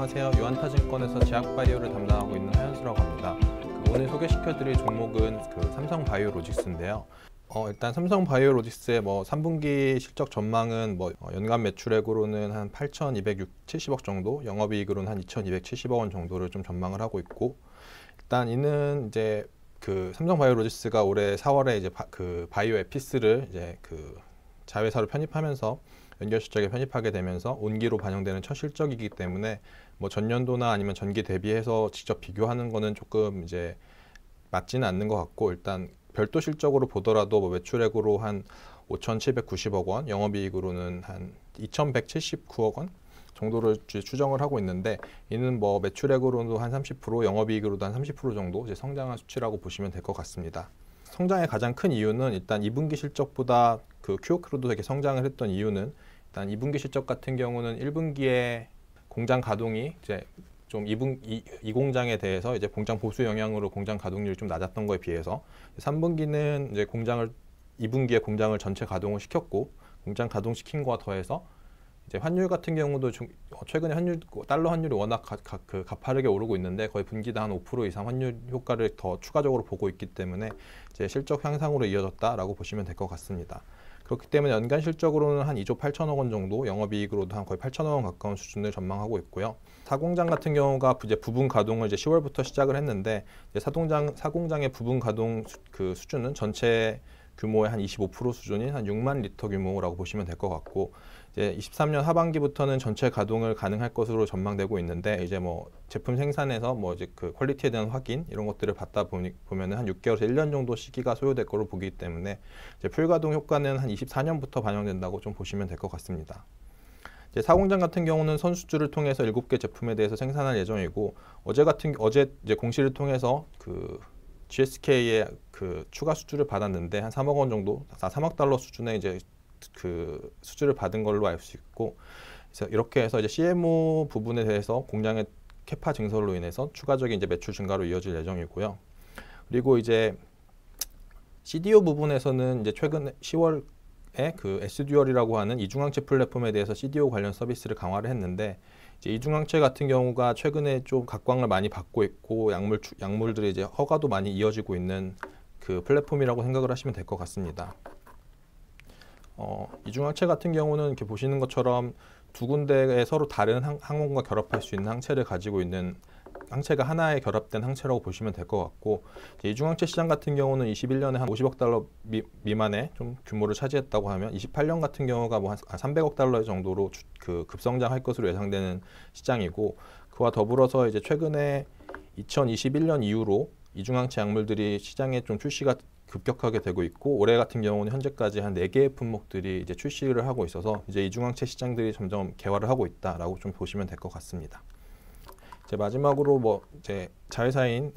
안녕하세요. 유한타증권에서 제약바이오를 담당하고 있는 하현수라고 합니다. 오늘 소개시켜드릴 종목은 삼성바이오로직스인데요. 일단 삼성바이오로직스의 3분기 실적 전망은 연간 매출액으로는 한 8,270억 정도, 영업이익으로는 한 2,270억 원 정도를 좀 전망을 하고 있고, 일단 이는 이제 삼성바이오로직스가 올해 4월에 이제 바이오 에피스를 이제 자회사로 편입하면서 연결 실적에 편입하게 되면서 온기로 반영되는 첫 실적이기 때문에 전년도나 아니면 전기 대비해서 직접 비교하는 거는 조금 이제 맞지는 않는 것 같고, 일단 별도 실적으로 보더라도 매출액으로 한 5,790억 원, 영업이익으로는 한 2,179억 원 정도를 추정을 하고 있는데, 이는 매출액으로도 한 30%, 영업이익으로도 한 30% 정도 이제 성장한 수치라고 보시면 될 것 같습니다. 성장의 가장 큰 이유는 일단 2분기 실적보다 QOQ로도 되게 성장을 했던 이유는, 일단 2분기 실적 같은 경우는 1분기에 공장 가동이 이제 좀 이 공장에 대해서 이제 공장 보수 영향으로 공장 가동률이 좀 낮았던 거에 비해서 3분기는 이제 2분기에 공장을 전체 가동을 시켰고, 공장 가동시킨 거와 더해서 이제 환율 같은 경우도 최근에 달러 환율이 워낙 가파르게 오르고 있는데 거의 분기당 한 5% 이상 환율 효과를 더 추가적으로 보고 있기 때문에 이제 실적 향상으로 이어졌다라고 보시면 될 것 같습니다. 그렇기 때문에 연간 실적으로는 한 2조 8천억 원 정도, 영업이익으로도 한 거의 8천억 원 가까운 수준을 전망하고 있고요. 사공장 같은 경우가 이제 부분 가동을 이제 10월부터 시작을 했는데, 이제 사공장의 부분 가동 수준은 전체 규모의 한 25% 수준인 한 6만 리터 규모라고 보시면 될 것 같고, 이제 23년 하반기부터는 전체 가동을 가능할 것으로 전망되고 있는데, 이제 제품 생산에서 이제 퀄리티에 대한 확인 이런 것들을 받다 보면은 한 6개월에서 1년 정도 시기가 소요될 거로 보기 때문에 이제 풀가동 효과는 한 24년부터 반영된다고 좀 보시면 될 것 같습니다. 이제 사공장 같은 경우는 선수주를 통해서 7개 제품에 대해서 생산할 예정이고, 어제 이제 공시를 통해서 GSK의 추가 수주를 받았는데 한 3억 원 정도, 3억 달러 수준의 이제 수주를 받은 걸로 알 수 있고, 그래서 이렇게 해서 이제 CMO 부분에 대해서 공장의 캐파 증설로 인해서 추가적인 이제 매출 증가로 이어질 예정이고요. 그리고 이제 CDO 부분에서는 이제 최근 10월에 S듀얼이라고 하는 이중항체 플랫폼에 대해서 CDO 관련 서비스를 강화를 했는데, 이제 이중항체 같은 경우가 최근에 좀 각광을 많이 받고 있고 약물들이 이제 허가도 많이 이어지고 있는 플랫폼이라고 생각을 하시면 될 것 같습니다. 이중항체 같은 경우는 이렇게 보시는 것처럼 두 군데에 서로 다른 항원과 결합할 수 있는 항체를 가지고 있는, 항체가 하나에 결합된 항체라고 보시면 될 것 같고, 이중항체 시장 같은 경우는 21년에 한 50억 달러 미만의 좀 규모를 차지했다고 하면 28년 같은 경우가 한 300억 달러 정도로 급성장할 것으로 예상되는 시장이고, 그와 더불어서 이제 최근에 2021년 이후로 이중항체 약물들이 시장에 좀 출시가 급격하게 되고 있고, 올해 같은 경우는 현재까지 한 4개의 품목들이 이제 출시를 하고 있어서 이제 이중항체 시장들이 점점 개화를 하고 있다라고 좀 보시면 될 것 같습니다. 이제 마지막으로 이제 자회사인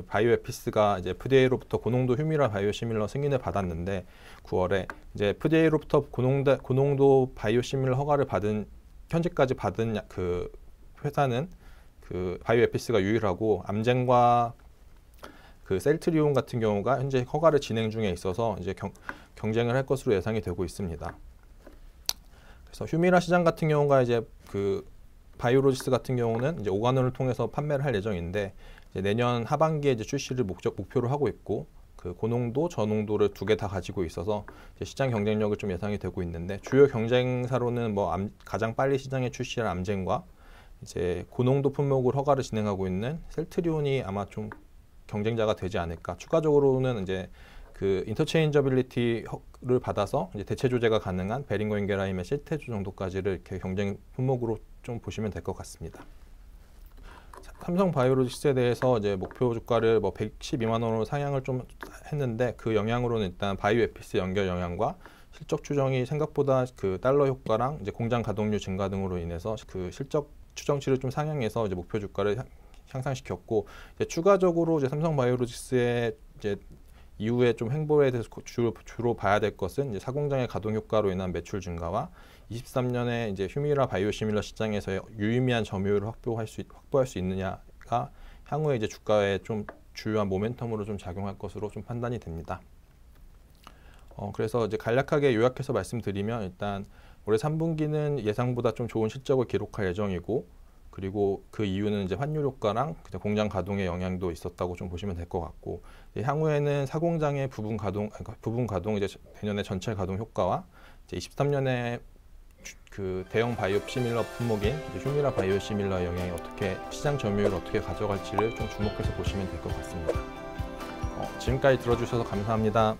바이오에피스가 이제 FDA로부터 고농도 휴미라 바이오시밀러 승인을 받았는데, 9월에 이제 FDA로부터 고농도 바이오시밀러 허가를 현재까지 받은 회사는 바이오에피스가 유일하고, 암젠과 셀트리온 같은 경우가 현재 허가를 진행 중에 있어서 이제 경쟁을 할 것으로 예상이 되고 있습니다. 그래서 휴미라 시장 같은 경우가 이제 바이오로직스 같은 경우는 이제 오가노를 통해서 판매를 할 예정인데, 이제 내년 하반기에 이제 출시를 목표로 하고 있고, 고농도, 저농도를 2개 다 가지고 있어서 이제 시장 경쟁력을 좀 예상이 되고 있는데, 주요 경쟁사로는 가장 빨리 시장에 출시할 암젠과 이제 고농도 품목을 허가를 진행하고 있는 셀트리온이 아마 좀 경쟁자가 되지 않을까. 추가적으로는 이제 인터체인저빌리티를 받아서 이제 대체 조제가 가능한 베링거 인겔라임의 실테주 정도까지를 이렇게 경쟁 품목으로 좀 보시면 될 것 같습니다. 삼성바이오로직스에 대해서 이제 목표 주가를 112만 원으로 상향을 좀 했는데, 그 영향으로는 일단 바이오에피스 연결 영향과 실적 추정이 생각보다 달러 효과랑 이제 공장 가동률 증가 등으로 인해서 실적 추정치를 좀 상향해서 이제 목표 주가를 향상시켰고, 이제 추가적으로 이제 삼성바이오로직스의 이제 이후에 좀 행보에 대해서 주로 봐야 될 것은 이제 사공장의 가동 효과로 인한 매출 증가와 23년에 이제 휴미라 바이오시밀러 시장에서의 유의미한 점유율을 확보할 수 있느냐가 향후에 이제 주가에 좀 주요한 모멘텀으로 좀 작용할 것으로 좀 판단이 됩니다. 그래서 이제 간략하게 요약해서 말씀드리면, 일단 올해 3분기는 예상보다 좀 좋은 실적을 기록할 예정이고, 그리고 그 이유는 이제 환율 효과랑 공장 가동의 영향도 있었다고 좀 보시면 될 것 같고, 향후에는 사공장의 부분 가동 이제 내년에 전체 가동 효과와 이제 23년에 그 대형 바이오 시밀러 품목인 휴미라 바이오 시밀러의 영향이 어떻게 시장 점유율을 어떻게 가져갈지를 좀 주목해서 보시면 될 것 같습니다. 지금까지 들어주셔서 감사합니다.